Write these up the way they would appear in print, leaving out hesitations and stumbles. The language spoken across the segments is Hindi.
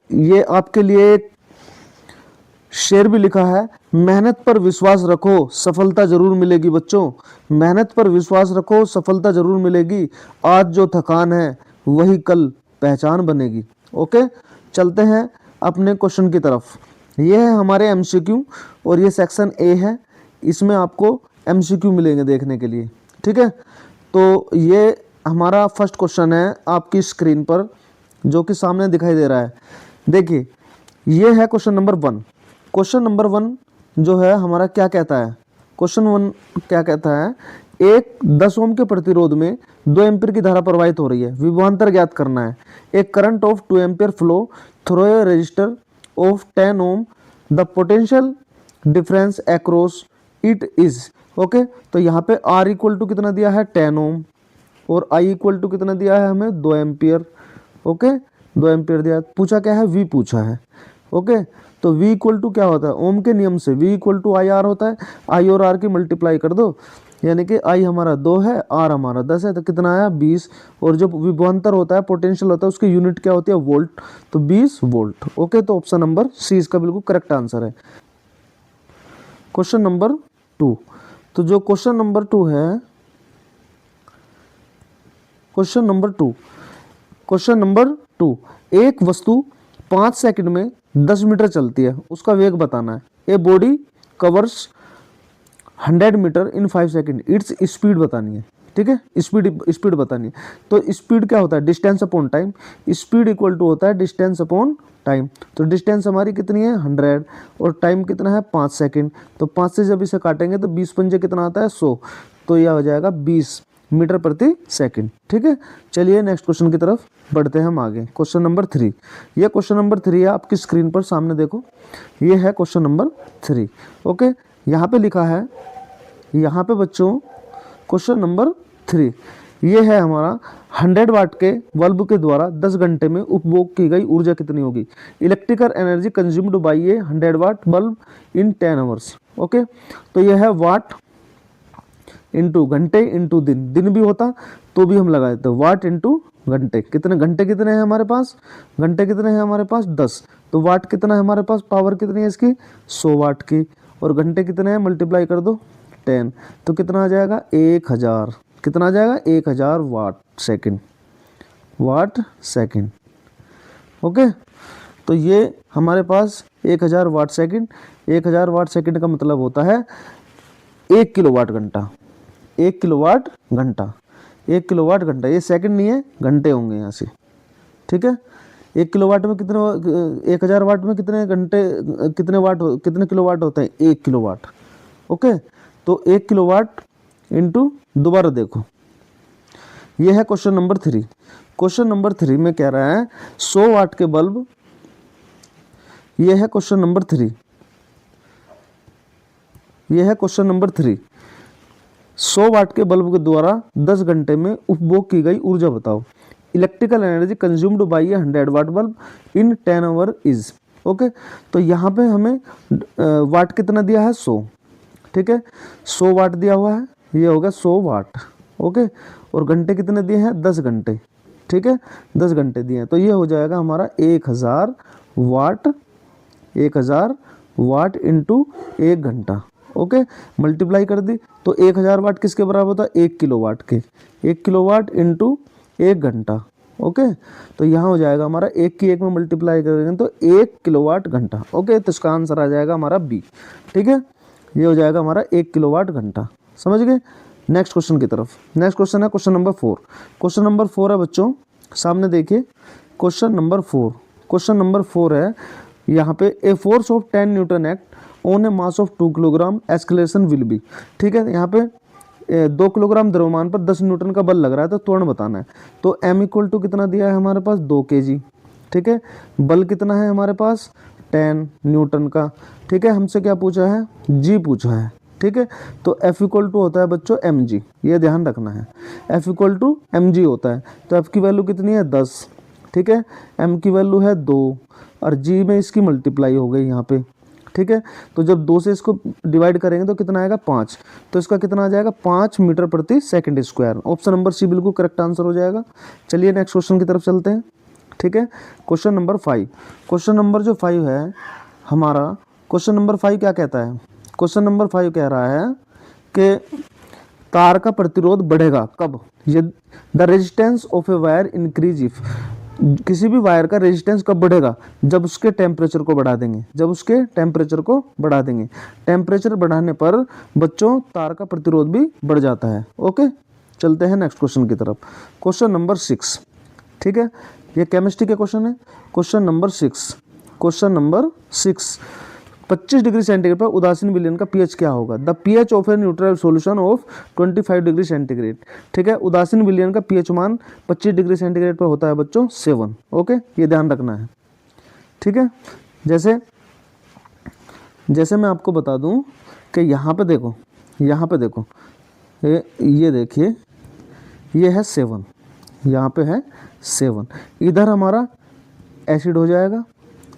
ये आपके लिए एक शेर भी लिखा है, मेहनत पर विश्वास रखो सफलता जरूर मिलेगी बच्चों, मेहनत पर विश्वास रखो सफलता जरूर मिलेगी, आज जो थकान है वही कल पहचान बनेगी। ओके, चलते हैं अपने क्वेश्चन की तरफ। ये है हमारे एमसीक्यू और ये सेक्शन ए है, इसमें आपको एमसीक्यू मिलेंगे देखने के लिए। ठीक है, तो ये हमारा फर्स्ट क्वेश्चन है आपकी स्क्रीन पर जो कि सामने दिखाई दे रहा है। देखिए, ये है क्वेश्चन नंबर 1। क्वेश्चन नंबर 1 जो है हमारा क्या कहता है, क्वेश्चन 1 क्या कहता है, एक 10 ओम के प्रतिरोध में 2 एम्पीयर की धारा प्रवाहित हो रही है, विभवांतर ज्ञात करना है। एक current of 2 ampere flow through a resistor of 10 ohm, the potential difference across it is. Okay, तो यहाँ पे R इक्वल टू कितना दिया है 10 ओम और I इक्वल टू कितना दिया है हमें 2 एम्पियर। ओके, 2 एम्पियर दिया, पूछा क्या है V पूछा है। ओके, तो V इक्वल टू क्या होता है, ओम के नियम से V equal to I R होता है, I और R की मल्टीप्लाई कर दो, यानी कि I हमारा 2 है, R हमारा 10 है, तो कितना आया 20। और जो विभवांतर होता है पोटेंशियल होता है उसकी यूनिट क्या होती है वोल्ट, तो 20 वोल्ट। ओके, तो ऑप्शन नंबर सी इसका बिल्कुल करेक्ट आंसर है। क्वेश्चन नंबर 2, तो जो क्वेश्चन नंबर 2 है, क्वेश्चन नंबर 2, क्वेश्चन नंबर 2, एक वस्तु 5 सेकंड में 10 मीटर चलती है, उसका वेग बताना है। A body covers 100 metre in 5 second, its speed बतानी है। ठीक है, स्पीड बतानी है। तो स्पीड क्या होता है, distance upon time, speed equal to होता है डिस्टेंस अपॉन टाइम। तो डिस्टेंस हमारी कितनी है 100 और टाइम कितना है 5 सेकंड, तो 5 से जब इसे काटेंगे तो 20 पंजे कितना आता है 100, तो यह हो जाएगा 20 मीटर प्रति सेकंड। ठीक है, चलिए नेक्स्ट क्वेश्चन की तरफ बढ़ते हैं हम आगे। क्वेश्चन नंबर 3, ये क्वेश्चन नंबर 3 है आपकी स्क्रीन पर सामने देखो, ये है क्वेश्चन नंबर 3। ओके, यहाँ पे लिखा है, यहाँ पे बच्चों क्वेश्चन नंबर 3 ये है हमारा 100 वाट के बल्ब के द्वारा 10 घंटे में उपभोग की गई ऊर्जा कितनी होगी। Electrical energy consumed by a 100 watt bulb in 10 hours. Okay, तो यह है वाट इंटू घंटे इंटू दिन, दिन भी होता तो भी हम लगा देते वाट इंटू घंटे। कितने घंटे कितने हैं हमारे पास, घंटे कितने हैं हमारे पास 10, तो वाट कितना है हमारे पास, पावर कितनी है इसकी 100 वाट की, और घंटे कितने हैं मल्टीप्लाई कर दो 10, तो कितना आ जाएगा 1000, कितना आ जाएगा 1000 watt second, watt second. Okay, तो ये हमारे पास 1000 वाट सेकंड, 1000 वाट सेकंड का मतलब होता है 1 किलोवाट घंटा, 1 किलोवाट घंटा, 1 किलोवाट घंटा, ये सेकंड नहीं है घंटे होंगे यहाँ से। ठीक है, 1 किलोवाट में कितने, 1000 वाट में कितने घंटे, कितने वाट, कितने किलोवाट होते हैं 1 किलोवाट। ओके, तो 1 किलोवाट इंटू, दोबारा देखो, ये है क्वेश्चन नंबर 3। क्वेश्चन नंबर 3 में कह रहा है 100 वाट के बल्ब, ये है क्वेश्चन नंबर 3, ये है क्वेश्चन नंबर 3, 100 वाट के बल्ब के द्वारा 10 घंटे में उपभोग की गई ऊर्जा बताओ। Electrical energy consumed by a 100 watt bulb in 10 hour is. Okay, तो यहाँ पे हमें वाट कितना दिया है 100। ठीक है, 100 वाट दिया हुआ है, ये होगा 100 वाट। ओके, और घंटे कितने दिए हैं 10 घंटे। ठीक है, 10 घंटे दिए हैं, तो ये हो जाएगा हमारा 1000 वाट, 1000 वाट इंटू 1 घंटा। ओके, मल्टीप्लाई कर दी, तो 1000 वाट किसके बराबर होता है 1 किलोवाट के, 1 किलोवाट इंटू 1 घंटा। ओके, तो यहाँ हो जाएगा हमारा 1 की 1 में मल्टीप्लाई करेंगे तो 1 किलोवाट घंटा। ओके, तो इसका आंसर आ जाएगा हमारा बी। ठीक है, ये हो जाएगा हमारा 1 किलोवाट घंटा। समझ गए, नेक्स्ट क्वेश्चन की तरफ। नेक्स्ट क्वेश्चन है क्वेश्चन नंबर 4। क्वेश्चन नंबर 4 है बच्चों, सामने देखिए क्वेश्चन नंबर 4। क्वेश्चन नंबर 4 है यहाँ पे, a force of 10 Newton act on A mass of 2 kilogram escalation will be. ठीक है, यहाँ पे 2 किलोग्राम द्रव्यमान पर 10 न्यूटन का बल लग रहा है, तो त्वरण बताना है। तो m इक्वल टू कितना दिया है हमारे पास 2 kg। ठीक है, बल कितना है हमारे पास 10 न्यूटन का। ठीक है, हमसे क्या पूछा है g पूछा है। ठीक है, तो F इक्वल टू होता है बच्चों mg, ये ध्यान रखना है, F इक्वल टू mg होता है। तो F की वैल्यू कितनी है 10। ठीक है, m की वैल्यू है 2 और g में इसकी मल्टीप्लाई हो गई यहाँ पे। ठीक है, तो जब 2 से इसको डिवाइड करेंगे तो कितना आएगा 5, तो इसका कितना आ जाएगा 5 मीटर प्रति second square. Option number C बिल्कुल करेक्ट आंसर हो जाएगा। चलिए नेक्स्ट क्वेश्चन की तरफ चलते हैं। ठीक है। क्वेश्चन नंबर 5, क्वेश्चन नंबर जो 5 है हमारा, क्वेश्चन नंबर 5 क्या कहता है? क्वेश्चन नंबर 5 कह रहा है कि तार का प्रतिरोध बढ़ेगा कब? ये the resistance of a wire increase if, किसी भी वायर का रेजिस्टेंस कब बढ़ेगा? जब उसके टेम्परेचर को बढ़ा देंगे, जब उसके टेम्परेचर को बढ़ा देंगे। टेम्परेचर बढ़ाने पर बच्चों तार का प्रतिरोध भी बढ़ जाता है। ओके, चलते हैं नेक्स्ट क्वेश्चन की तरफ। क्वेश्चन नंबर 6, ठीक है, ये केमिस्ट्री के क्वेश्चन है। Question number 6, question number 6, 25 degree centigrade पर उदासीन विलयन का पीएच क्या होगा? The pH of a neutral solution of 25 degree centigrade, ठीक है। उदासीन विलयन का पीएच मान 25 डिग्री सेंटीग्रेड पर होता है बच्चों 7। ओके, ये ध्यान रखना है, ठीक है। जैसे मैं आपको बता दूं कि यहाँ पे देखो, यहाँ पे देखो, ये देखिए, ये है 7, यहाँ पे है 7, इधर हमारा एसिड हो जाएगा,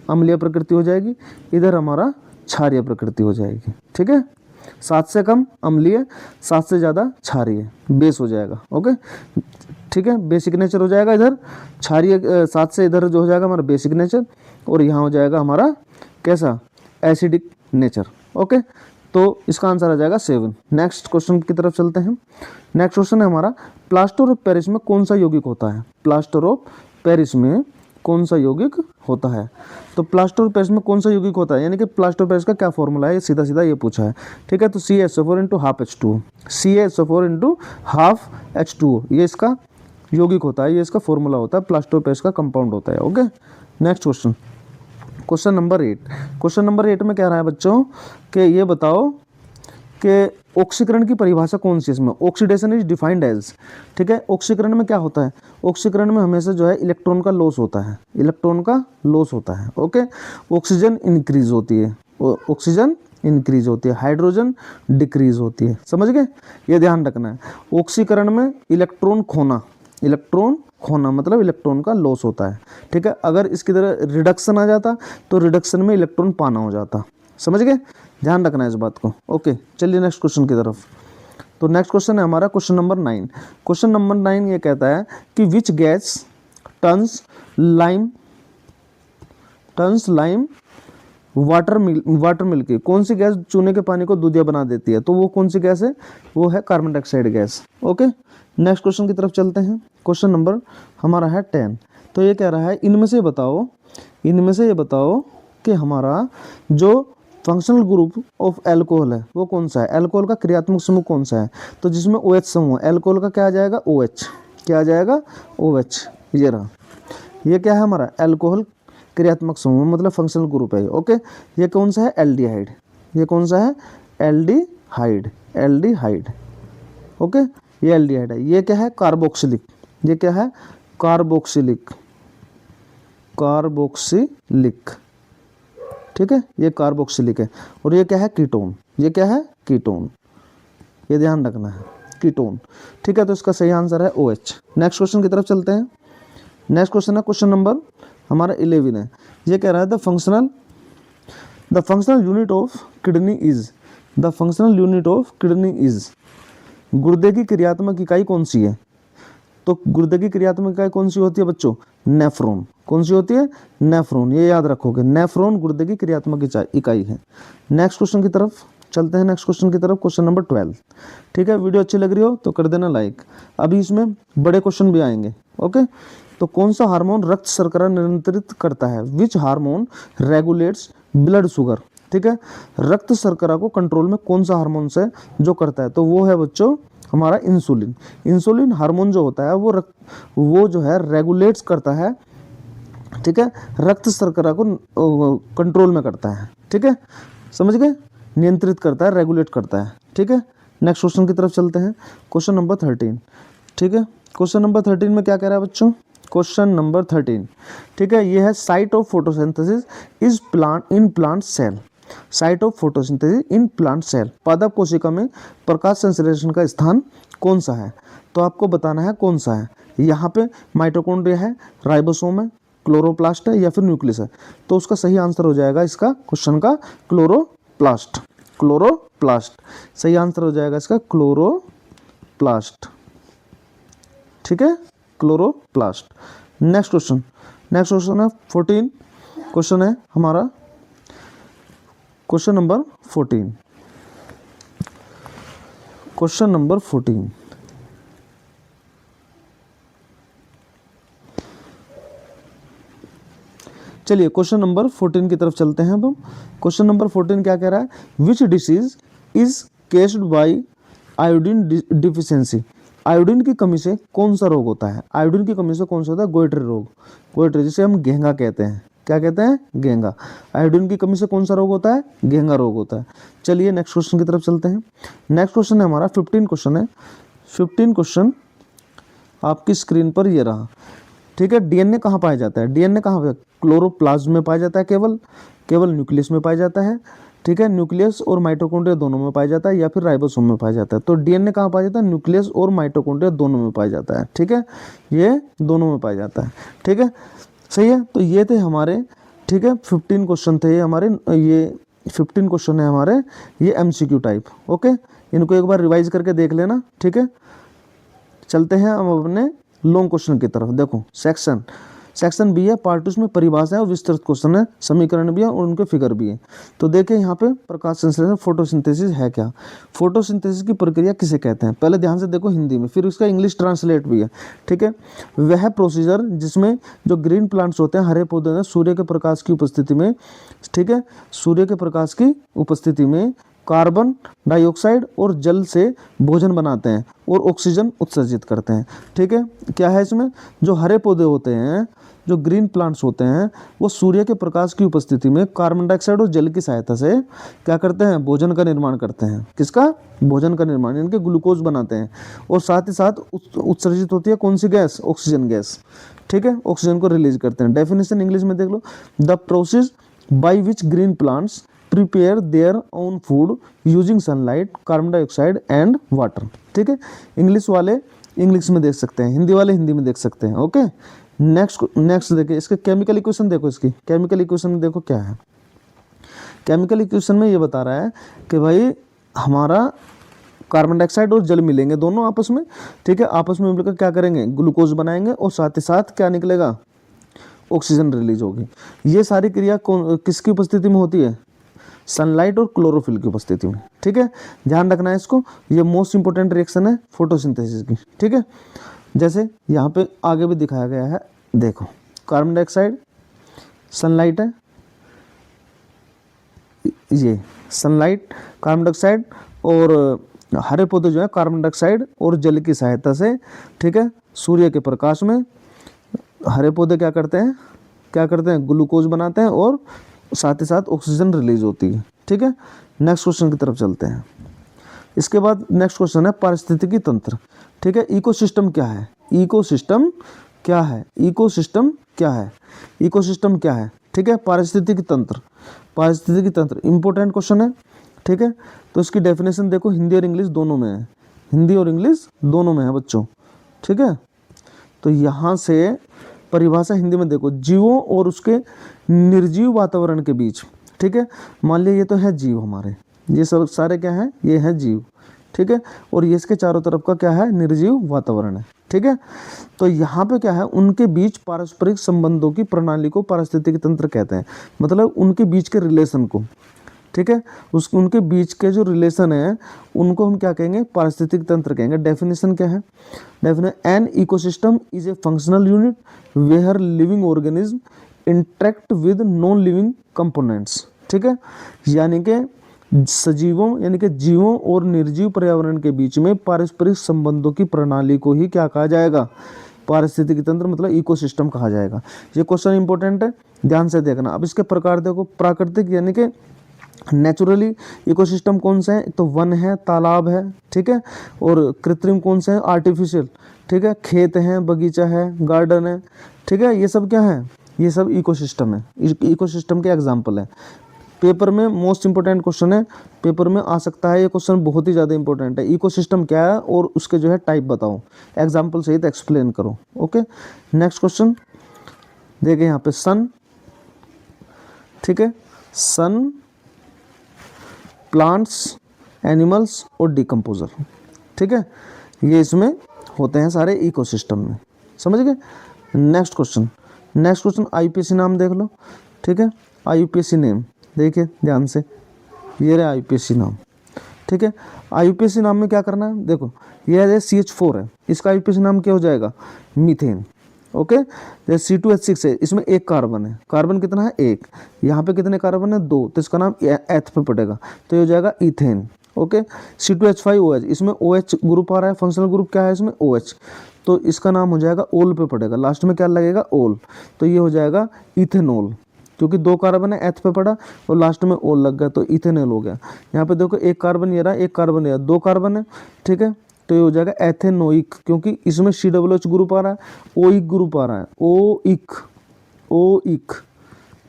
अम्लीय प्रकृति हो जाएगी, इधर हमारा क्षारीय प्रकृति हो जाएगी, ठीक है। 7 से कम अम्लीय, 7 से ज़्यादा क्षारीय, बेस हो जाएगा। ओके, ठीक है, बेसिक नेचर हो जाएगा इधर, क्षारीय 7 से इधर जो हो जाएगा हमारा बेसिक नेचर, और यहाँ हो जाएगा हमारा कैसा? Acidic nature. ओके, तो इसका आंसर आ जाएगा 7। नेक्स्ट क्वेश्चन की तरफ चलते हैं। नेक्स्ट क्वेश्चन है हमारा, प्लास्टर ऑफ पेरिस में कौन सा यौगिक होता है? प्लास्टर ऑफ पेरिस में कौन सा यौगिक होता है? तो प्लास्टर ऑफ पेरिस में कौन सा यौगिक होता है, यानी कि प्लास्टर ऑफ पेरिस का क्या फॉर्मूला है, ये सीधा सीधा ये पूछा है, ठीक है। तो CaSO4 into half H2O, CaSO4 into half H2O, ये इसका यौगिक होता है, ये इसका फॉर्मूला होता है, प्लास्टर ऑफ पेरिस का कंपाउंड होता है। Okay, next question, question number 8, question number 8 में कह रहा है बच्चों कि ये बताओ कि ऑक्सीकरण की परिभाषा कौन सी है इसमें? ऑक्सीडेशन इज डिफाइंड एज, ठीक है। ऑक्सीकरण में क्या होता है? ऑक्सीकरण में हमेशा जो है इलेक्ट्रॉन का लॉस होता है, इलेक्ट्रॉन का लॉस होता है। ओके, ऑक्सीजन इंक्रीज होती है, ऑक्सीजन इंक्रीज होती है, हाइड्रोजन डिक्रीज होती है, समझ गए? ये ध्यान रखना है। ऑक्सीकरण में इलेक्ट्रॉन खोना, इलेक्ट्रॉन खोना मतलब इलेक्ट्रॉन का लॉस होता है, ठीक है। अगर इसकी तरह रिडक्शन आ जाता तो रिडक्शन में इलेक्ट्रॉन पाना हो जाता, समझ गए? ध्यान रखना है इस बात को। ओके, चलिए नेक्स्ट क्वेश्चन की तरफ। तो नेक्स्ट क्वेश्चन है हमारा क्वेश्चन नंबर 9। क्वेश्चन नंबर 9 ये कहता है कि which gas turns lime water milky, कौन सी गैस चूने के पानी को दूधिया बना देती है? तो वो कौन सी गैस है? वो है carbon dioxide gas. Okay, next question की तरफ चलते हैं। क्वेश्चन नंबर हमारा है 10। तो ये कह रहा है इनमें से ये बताओ कि हमारा जो फंक्शनल ग्रुप ऑफ एल्कोहल है वो कौन सा है? एल्कोहल का क्रियात्मक समूह कौन सा है? तो जिसमें OH समूह, एल्कोहल का क्या आ जाएगा? OH, क्या आ जाएगा? OH, ये रहा। ये क्या है हमारा? एल्कोहल क्रियात्मक समूह मतलब फंक्शनल ग्रुप है। ओके, ये कौन सा है? एल्डिहाइड। ये कौन सा है? Aldehyde, aldehyde. ओके, ये एल्डिहाइड है। ये क्या है? कार्बोक्सिलिक। ये क्या है? कार्बोक्सिलिक, कार्बोक्सिलिक, ठीक है, ये कार्बोक्सिलिक है। और ये क्या है? कीटोन। ये क्या है? कीटोन, ये ध्यान रखना है, कीटोन, ठीक है। तो इसका सही आंसर है OH। नेक्स्ट क्वेश्चन की तरफ चलते हैं। नेक्स्ट क्वेश्चन है क्वेश्चन नंबर हमारा 11 है। ये कह रहा है the functional unit of kidney is, the functional unit of kidney is, गुर्दे की क्रियात्मक इकाई कौन सी है? तो गुर्दे की क्रियात्मक इकाई कौन सी होती है बच्चों? नेफ्रॉन। कौन सी होती है? नेफ्रॉन, ये याद रखोगे, नेफ्रॉन गुर्दे की क्रियात्मक इकाई है। नेक्स्ट क्वेश्चन की तरफ चलते हैं। नेक्स्ट क्वेश्चन की तरफ, क्वेश्चन नंबर 12, ठीक है। वीडियो अच्छी लग रही हो तो कर देना लाइक। अभी इसमें बड़े क्वेश्चन भी आएंगे। ओके, तो कौन सा हार्मोन रक्त शर्करा नियंत्रित करता है? Which hormone regulates blood sugar, ठीक है। रक्त शर्करा को कंट्रोल में कौन सा हार्मोन से जो करता है? तो वो है बच्चों हमारा इंसुलिन। इंसुलिन हार्मोन जो होता है वो जो है रेगुलेट्स करता है, ठीक है, रक्त शर्करा को कंट्रोल में करता है, ठीक है, समझ गए? नियंत्रित करता है, रेगुलेट करता है, ठीक है। नेक्स्ट क्वेश्चन की तरफ चलते हैं। क्वेश्चन नंबर 13, ठीक है। क्वेश्चन नंबर 13 में क्या कह रहा है बच्चों? क्वेश्चन नंबर 13, ठीक है, ये है site of photosynthesis is in plant cell. Site of photosynthesis in plant cell, पादप कोशिका में प्रकाश संश्लेषण का स्थान कौन सा है? तो आपको बताना है कौन सा है। यहाँ पे माइटोकॉन्ड्रिया है, राइबोसोम है, क्लोरोप्लास्ट है या फिर न्यूक्लियस है? तो उसका सही आंसर हो जाएगा इसका क्वेश्चन का क्लोरोप्लास्ट, क्लोरोप्लास्ट सही आंसर हो जाएगा इसका क्लोरोप्लास्ट, ठीक है, chloroplast. Next question, next question है 14, क्वेश्चन है हमारा क्वेश्चन नंबर 14। क्वेश्चन नंबर 14, चलिए क्वेश्चन नंबर 14 की तरफ चलते हैं। अब हम क्वेश्चन नंबर 14 क्या कह रहा है, which disease is caused by iodine deficiency. Iodine की कमी से कौन सा रोग होता है, आयोडीन की कमी से कौन सा होता है, गोइटरी रोग, गोइटरी जिसे हम घेंगा कहते हैं, क्या कहते हैं, घेंगा। आयोडीन की कमी से कौन सा रोग होता है, घेंगा रोग होता है। चलिए नेक्स्ट क्वेश्चन की तरफ चलते हैं। नेक्स्ट क्वेश्चन है हमारा 15 क्वेश्चन है। 15 क्वेश्चन आपकी स्क्रीन पर ये रहा, ठीक है। डीएनए कहाँ पाया जाता है, डीएनए कहाँ पे, क्लोरोप्लाज्म में पाया जाता है, केवल न्यूक्लियस में पाया जाता है, ठीक है। न्यूक्लियस और माइटोकॉन्ड्रिया दोनों में पाया जाता है, या फिर राइबोसोम में पाया जाता है। तो डीएनए कहाँ पाया जाता है, न्यूक्लियस और माइटोकॉन्ड्रिया दोनों में पाया जाता है, ठीक है, ये दोनों में पाया जाता है, ठीक है, सही है। तो ये थे हमारे, ठीक है, 15 क्वेश्चन थे ये हमारे, ये 15 क्वेश्चन है हमारे, ये एमसीक्यू टाइप, ओके। इनको एक बार रिवाइज करके देख लेना, ठीक है। चलते हैं हम अपने लॉन्ग क्वेश्चन की तरफ। देखो सेक्शन बी है, पार्ट 2 में परिभाषा है और विस्तृत क्वेश्चन है, समीकरण भी है और उनके फिगर भी है। तो देखिए यहाँ पे प्रकाश संश्लेषण फोटोसिंथेसिस है क्या, फोटोसिंथेसिस की प्रक्रिया किसे कहते हैं, पहले ध्यान से देखो हिंदी में, फिर उसका इंग्लिश ट्रांसलेट भी है, ठीक है। वह प्रोसीजर जिसमें जो ग्रीन प्लांट्स होते हैं, हरे पौधे हैं, सूर्य के प्रकाश की उपस्थिति में, ठीक है, सूर्य के प्रकाश की उपस्थिति में कार्बन डाइऑक्साइड और जल से भोजन बनाते हैं और ऑक्सीजन उत्सर्जित करते हैं, ठीक है। क्या है इसमें, जो हरे पौधे होते हैं, जो ग्रीन प्लांट्स होते हैं, वो सूर्य के प्रकाश की उपस्थिति में कार्बन डाइऑक्साइड और जल की सहायता से क्या करते हैं, भोजन का निर्माण करते हैं। किसका, भोजन का निर्माण, इनके ग्लूकोज बनाते हैं, और साथ ही साथ उत्सर्जित होती है कौन सी गैस, ऑक्सीजन गैस, ठीक है, ऑक्सीजन को रिलीज करते हैं। डेफिनेशन इंग्लिश में देख लो, the process by which green plants prepare their own food using sunlight, carbon dioxide and water, ठीक है। इंग्लिश वाले इंग्लिश में देख सकते हैं, हिंदी वाले हिंदी में देख सकते हैं, ओके। नेक्स्ट देखिए, इसके केमिकल इक्वेशन देखो, इसकी केमिकल इक्वेशन में देखो क्या है। केमिकल इक्वेशन में ये बता रहा है कि भाई हमारा कार्बन डाइऑक्साइड और जल मिलेंगे दोनों आपस में, ठीक है, आपस में मिलकर क्या करेंगे, ग्लूकोज बनाएंगे, और साथ ही साथ क्या निकलेगा, ऑक्सीजन रिलीज होगी। ये सारी क्रिया किसकी उपस्थिति में होती है, सनलाइट और क्लोरोफिल की उपस्थिति में, ठीक है। ध्यान रखना है इसको, ये मोस्ट इंपोर्टेंट रिएक्शन है फोटोसिंथेसिस की, ठीक है। जैसे यहाँ पे आगे भी दिखाया गया है, देखो कार्बन डाइऑक्साइड, सनलाइट है, ये सनलाइट, कार्बन डाइऑक्साइड, और हरे पौधे जो है कार्बन डाइऑक्साइड और जल की सहायता से, ठीक है, सूर्य के प्रकाश में हरे पौधे क्या करते हैं, ग्लूकोज बनाते हैं, और साथ ही साथ ऑक्सीजन रिलीज होती है, ठीक है। नेक्स्ट क्वेश्चन की तरफ चलते हैं। इसके बाद नेक्स्ट क्वेश्चन है पारिस्थितिकी तंत्र, ठीक है। इकोसिस्टम क्या है, इकोसिस्टम क्या है, इकोसिस्टम क्या है, इकोसिस्टम क्या है, ठीक है। पारिस्थितिकी तंत्र इंपॉर्टेंट क्वेश्चन है, ठीक है। तो इसकी डेफिनेशन देखो, हिंदी और इंग्लिश दोनों में है, हिंदी और इंग्लिश दोनों में है बच्चों, ठीक है। तो यहाँ से परिभाषा हिंदी में देखो, जीवों और उसके निर्जीव वातावरण के बीच, ठीक है। मान लिया ये तो है जीव हमारे, ये सब सारे क्या है, ये है जीव, ठीक है, और ये इसके चारों तरफ का क्या है, निर्जीव वातावरण है, ठीक है। तो यहाँ पे क्या है, उनके बीच पारस्परिक संबंधों की प्रणाली को पारिस्थितिकी तंत्र कहते हैं, मतलब उनके बीच के रिलेशन को, ठीक है, उनके बीच के जो रिलेशन है उनको हम क्या कहेंगे, पारिस्थितिक तंत्र कहेंगे। डेफिनेशन क्या है, definition an ecosystem is a functional unit where living organism interact with non living components, ठीक है। यानी कि सजीवों यानी कि जीवों और निर्जीव पर्यावरण के बीच में पारस्परिक संबंधों की प्रणाली को ही क्या कहा जाएगा, पारिस्थितिकी तंत्र मतलब इकोसिस्टम कहा जाएगा। ये क्वेश्चन इंपॉर्टेंट है, ध्यान से देखना। अब इसके प्रकार देखो, प्राकृतिक यानी कि नेचुरली इकोसिस्टम कौन सा है, तो वन है, तालाब है, ठीक है, और कृत्रिम कौन सा है, आर्टिफिशियल, ठीक है, खेत है, बगीचा है, गार्डन है, ठीक है, ये सब क्या है, ये सब इकोसिस्टम है, इकोसिस्टम के एग्जाम्पल है। पेपर में मोस्ट इंपोर्टेंट क्वेश्चन है, पेपर में आ सकता है ये क्वेश्चन, बहुत ही ज़्यादा इंपॉर्टेंट है। इकोसिस्टम क्या है और उसके जो है टाइप बताओ, एग्जाम्पल सहित एक्सप्लेन करो, ओके। नेक्स्ट क्वेश्चन देखिए यहाँ पे सन, ठीक है, सन, प्लांट्स, एनिमल्स और डिकम्पोजर, ठीक है, ये इसमें होते हैं सारे इकोसिस्टम में, समझ गए। Next question next question IUPAC नाम देख लो, ठीक है। आईयूपीएसी नेम देखिए ध्यान से, ये रहा आईयूपीएसी नाम, ठीक है। आईयूपीएसी नाम में क्या करना है, देखो ये है CH4 है, इसका आईयूपीएसी नाम क्या हो जाएगा, मीथेन। ओके, जैसे C2H6 है, इसमें एक कार्बन है, कार्बन कितना है, एक। यहाँ पे कितने कार्बन है, दो, तो इसका नाम एथ पे पड़ेगा, तो ये हो जाएगा इथेन। ओके, C2H5OH, इसमें OH ग्रुप आ रहा है, फंक्शनल ग्रुप क्या है इसमें, OH, तो इसका नाम हो जाएगा ओल पे पड़ेगा, लास्ट में क्या लगेगा, ओल, तो ये हो जाएगा इथेनॉल, क्योंकि दो कार्बन है, एथ पे पड़ा और लास्ट में ओल लग गया, तो इथेनॉल हो गया। यहाँ पे देखो एक कार्बन ये रहा, एक कार्बन ये रहा, दो कार्बन है, ठीक है, तो ये हो जाएगा एथेनोइक, क्योंकि इसमें COOH ग्रुप आ रहा है, ओइक ग्रुप आ रहा है,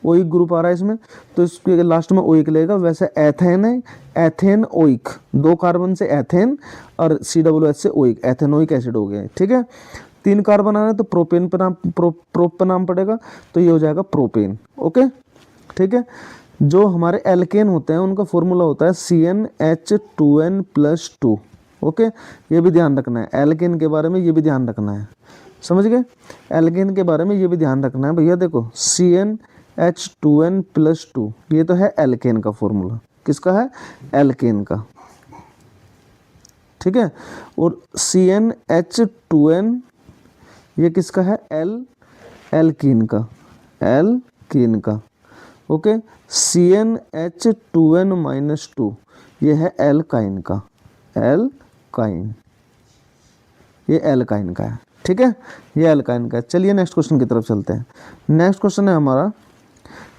ओइक ग्रुप आ रहा है इसमें, तो इसके लास्ट में ओइक लगेगा। वैसे एथेन है, एथेन ओइक, दो कार्बन से एथेन और COOH से ओइक, एथेनोइक एसिड हो गया, ठीक है। तीन कार्बन आ रहा है तो प्रोपेन पे नाम, प्रोप पे नाम पड़ेगा, तो ये हो जाएगा प्रोपेन। ओके, ठीक है। जो हमारे एल्केन होते हैं उनका फॉर्मूला होता है CnH2n+2। ओके, ये भी ध्यान रखना है, एल्केन के बारे में ये भी ध्यान रखना है, समझ गए, एल्केन के बारे में ये भी ध्यान रखना है भैया। देखो CnH2n+2, ये तो है एल्केन का फॉर्मूला, किसका है, एल्केन का, ठीक है। और CnH2n ये किसका है, एल्कीन का, एल्कीन का। ओके, CnH2n-2 ये है एल्काइन का, एल्काइन, ये एल्काइन का है, ठीक है, ये एल्काइन का है। चलिए नेक्स्ट क्वेश्चन की तरफ चलते हैं। नेक्स्ट क्वेश्चन है हमारा,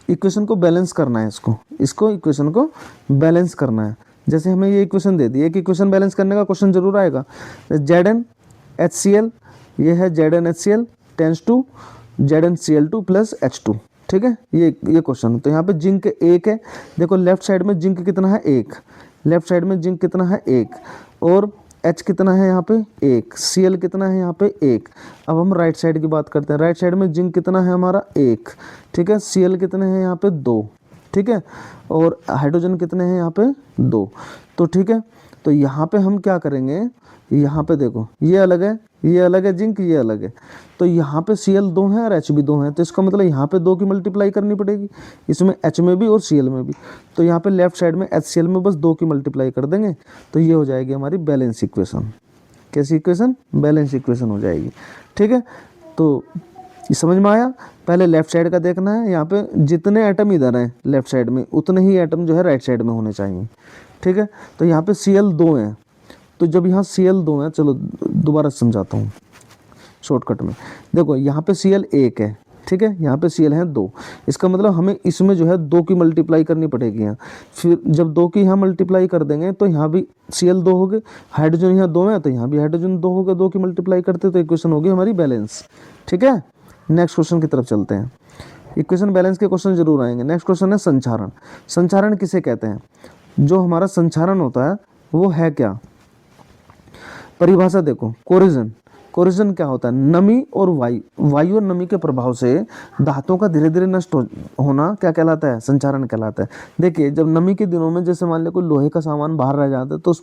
इक्वेशन को बैलेंस करना है, इसको इक्वेशन को बैलेंस करना है। जैसे हमें ये इक्वेशन दे दी, एक इक्वेशन बैलेंस करने का क्वेश्चन जरूर आएगा। ZnHCl, ये है ZnHCl tense to ZnCl2 + H2, ठीक है, ये क्वेश्चन। तो यहाँ पे जिंक एक है, देखो लेफ्ट साइड में जिंक कितना है, एक, लेफ्ट साइड में जिंक कितना है, एक, और H कितना है यहाँ पे, एक, Cl कितना है यहाँ पे, एक। अब हम राइट साइड की बात करते हैं, राइट साइड में जिंक कितना है हमारा, एक, ठीक है, Cl कितने हैं यहाँ पे, दो, ठीक है, और हाइड्रोजन कितने हैं यहाँ पे, दो। तो ठीक है, तो यहाँ पे हम क्या करेंगे, यहाँ पे देखो ये अलग है, ये अलग है जिंक, ये अलग है, तो यहाँ पे Cl दो हैं और H भी दो हैं, तो इसका मतलब यहाँ पे दो की मल्टीप्लाई करनी पड़ेगी, इसमें H में भी और Cl में भी। तो यहाँ पे लेफ्ट साइड में HCl में बस दो की मल्टीप्लाई कर देंगे, तो ये हो जाएगी हमारी बैलेंस इक्वेशन। कैसी इक्वेशन, बैलेंस इक्वेशन हो जाएगी, ठीक है। तो ये समझ में आया। पहले लेफ्ट साइड का देखना है, यहाँ पे जितने एटम इधर हैं लेफ्ट साइड में उतने ही एटम जो है राइट साइड में होने चाहिए, ठीक है। तो यहाँ पे Cl दो हैं, तो जब यहाँ Cl दो हैं, चलो दोबारा समझाता हूँ शॉर्टकट में। देखो यहाँ पे Cl एक है, ठीक है, यहाँ पे Cl है दो, इसका मतलब हमें इसमें जो है दो की मल्टीप्लाई करनी पड़ेगी यहाँ। फिर जब दो की यहाँ मल्टीप्लाई कर देंगे तो यहाँ भी Cl दो हो गए, हाइड्रोजन यहाँ दो है तो यहाँ भी हाइड्रोजन दो हो गए, दो की मल्टीप्लाई करते तो इक्वेशन होगी हमारी बैलेंस, ठीक है। नेक्स्ट क्वेश्चन की तरफ चलते हैं। इक्वेशन बैलेंस के क्वेश्चन जरूर आएंगे। नेक्स्ट क्वेश्चन है संचारण। संचारण किसे कहते हैं, जो हमारा संचारण होता है वो है क्या, परिभाषा देखो, कोरिजन। कोरिजन क्या होता है, नमी और वायु और नमी के प्रभाव से धातुओं का धीरे धीरे नष्ट होना क्या कहलाता है, संचारण कहलाता है। देखिए जब नमी के दिनों में जैसे मान लो कोई लोहे का सामान बाहर रह जाता है तो उस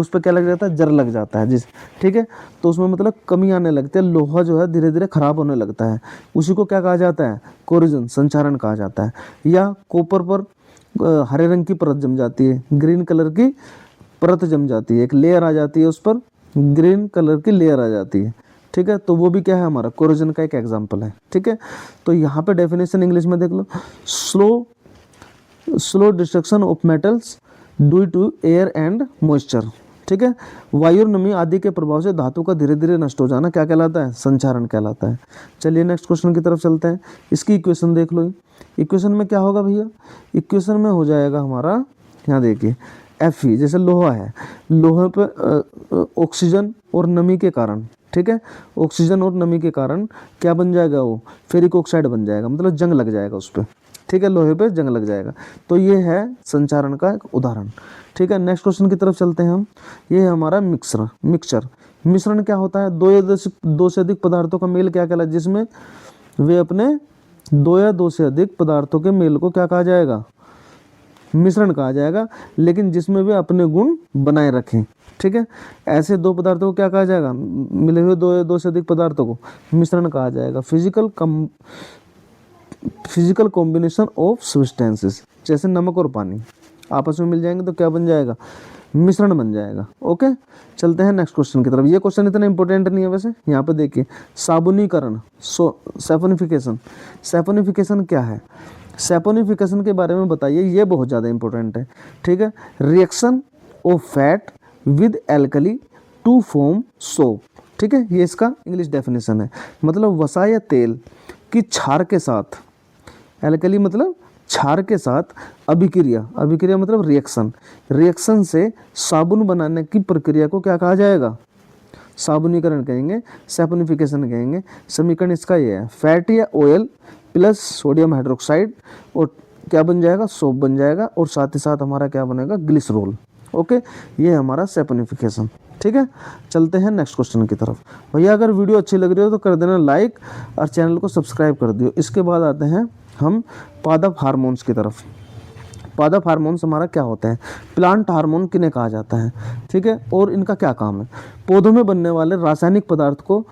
पर क्या लग जाता है, जर लग जाता है, ठीक है, तो उसमें मतलब कमी आने लगती है, लोहा जो है धीरे धीरे खराब होने लगता है, उसी को क्या कहा जाता है, कोरिजन, संचारण कहा जाता है। या कॉपर पर हरे रंग की परत जम जाती है, ग्रीन कलर की परत जम जाती है, एक लेयर आ जाती है, उस पर ग्रीन कलर की लेयर आ जाती है, ठीक है, तो वो भी क्या है हमारा कोरोजन का एक एग्जांपल है, ठीक है। तो यहाँ पे डेफिनेशन इंग्लिश में देख लो, slow destruction of metals due to air and moisture, ठीक है, वायु और नमी आदि के प्रभाव से धातु का धीरे धीरे नष्ट हो जाना क्या कहलाता है, संचारण कहलाता है। चलिए नेक्स्ट क्वेश्चन की तरफ चलते हैं। इसकी इक्वेशन देख लो, इक्वेशन में क्या होगा भैया, इक्वेशन में हो जाएगा हमारा, यहाँ देखिए Fe, जैसे लोहा है, लोहे पे ऑक्सीजन और नमी के कारण, ठीक है, ऑक्सीजन और नमी के कारण क्या बन जाएगा, वो फेरिक ऑक्साइड बन जाएगा, मतलब जंग लग जाएगा उस पर, ठीक है, लोहे पे जंग लग जाएगा। तो ये है संचारण का एक उदाहरण, ठीक है। नेक्स्ट क्वेश्चन की तरफ चलते हैं हम। ये है हमारा मिक्सचर। मिश्रण क्या होता है, दो से अधिक पदार्थों का मेल क्या कहलाता है, जिसमें वे अपने दो या दो से अधिक पदार्थों के मेल को क्या कहा जाएगा, मिश्रण कहा जाएगा, लेकिन जिसमें वे अपने गुण बनाए रखें। ठीक है, ऐसे दो पदार्थों को क्या कहा जाएगा? मिले हुए दो से अधिक पदार्थों को मिश्रण कहा जाएगा। फिजिकल कॉम्बिनेशन ऑफ सब्सटेंसेस, जैसे नमक और पानी आपस में मिल जाएंगे तो क्या बन जाएगा? मिश्रण बन जाएगा। ओके, चलते हैं नेक्स्ट क्वेश्चन की तरफ। ये क्वेश्चन इतना इंपॉर्टेंट नहीं है वैसे। यहाँ पे देखिए, साबुनीकरण, सैफोनिफिकेशन। सैफोनिफिकेशन क्या है? सैफोनिफिकेशन के बारे में बताइए, ये बहुत ज़्यादा इंपॉर्टेंट है। ठीक है, reaction of fat with alkali to form soap. ठीक है, ये इसका इंग्लिश डेफिनेशन है। मतलब वसा या तेल की क्षार के साथ, एल्कली मतलब क्षार के साथ अभिक्रिया, अभिक्रिया मतलब रिएक्शन, रिएक्शन से साबुन बनाने की प्रक्रिया को क्या कहा जाएगा? साबुनीकरण कहेंगे, सैफोनिफिकेशन कहेंगे। समीकरण इसका ये है, फैट या ऑयल प्लस सोडियम हाइड्रोक्साइड और क्या बन जाएगा? सोप बन जाएगा, और साथ ही साथ हमारा क्या बनेगा? ग्लिसरॉल। ओके, ये है हमारा सैफोनिफिकेशन। ठीक है, चलते हैं नेक्स्ट क्वेश्चन की तरफ। भैया अगर वीडियो अच्छी लग रही हो तो कर देना लाइक और चैनल को सब्सक्राइब कर दियो। इसके बाद आते हैं हम पादप हार्मोन्स की तरफ। पादप हार्मोन्स हमारा क्या होता है? प्लांट हार्मोन किन्हें कहा जाता है? ठीक है, और इनका क्या काम है? पौधों में बनने वाले रासायनिक पदार्थ को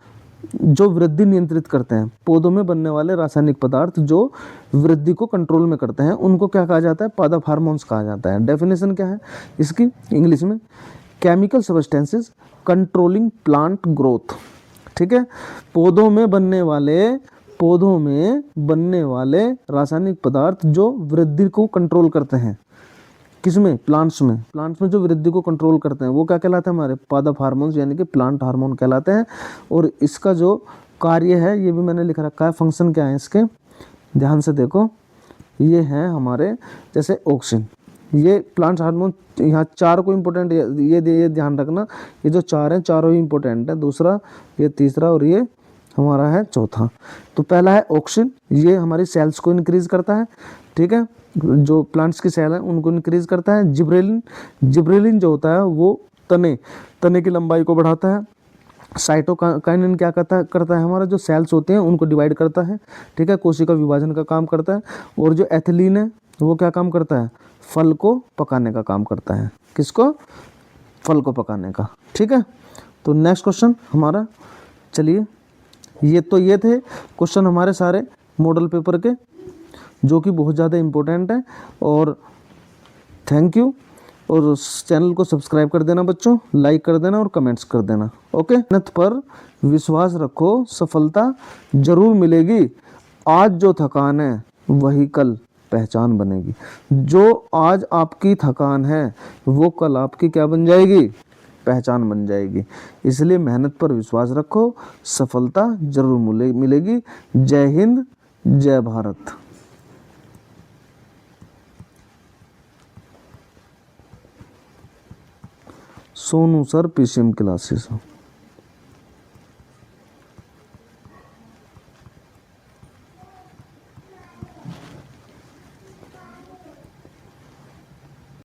जो वृद्धि नियंत्रित करते हैं, पौधों में बनने वाले रासायनिक पदार्थ जो वृद्धि को कंट्रोल में करते हैं, उनको क्या कहा जाता है? पादप हार्मोन्स कहा जाता है। डेफिनेशन क्या है इसकी इंग्लिश में? Chemical substances controlling plant growth. ठीक है, पौधों में बनने वाले रासायनिक पदार्थ जो वृद्धि को कंट्रोल करते हैं। किसमें? प्लांट्स में। प्लांट्स में जो वृद्धि को कंट्रोल करते हैं वो क्या कहलाते हैं? हमारे पादप हार्मोन्स, यानी कि प्लांट हार्मोन कहलाते हैं। और इसका जो कार्य है ये भी मैंने लिख रखा है, फंक्शन क्या है इसके, ध्यान से देखो। ये है हमारे जैसे ऑक्सिन, ये प्लांट हार्मोन, यहाँ चार को इम्पोर्टेंट, ये ध्यान रखना, ये जो चार हैं चारों ही इम्पोर्टेंट है। दूसरा, ये तीसरा, और ये हमारा है चौथा। तो पहला है ऑक्सिन, ये हमारी सेल्स को इंक्रीज करता है। ठीक है, जो प्लांट्स की सेल है उनको इंक्रीज करता है। जिब्रेलिन, जिब्रेलिन जो होता है वो तने की लंबाई को बढ़ाता है। साइटोकाइनिन क्या करता है हमारा जो सेल्स होते हैं उनको डिवाइड करता है। ठीक है, कोशिका विभाजन का काम करता है। और जो एथिलीन है वो क्या काम करता है? फल को पकाने का काम करता है। किसको? फल को पकाने का। ठीक है, तो नेक्स्ट क्वेश्चन हमारा, चलिए ये थे क्वेश्चन हमारे सारे मॉडल पेपर के, जो कि बहुत ज़्यादा इम्पोर्टेंट है। और थैंक यू, और उस चैनल को सब्सक्राइब कर देना बच्चों, लाइक कर देना और कमेंट्स कर देना। ओके, मेहनत पर विश्वास रखो, सफलता जरूर मिलेगी। आज जो थकान है वही कल पहचान बनेगी। जो आज आपकी थकान है वो कल आपकी क्या बन जाएगी? पहचान बन जाएगी। इसलिए मेहनत पर विश्वास रखो, सफलता जरूर मिलेगी। जय हिंद, जय Bharat. Sonu sir, PCM classes.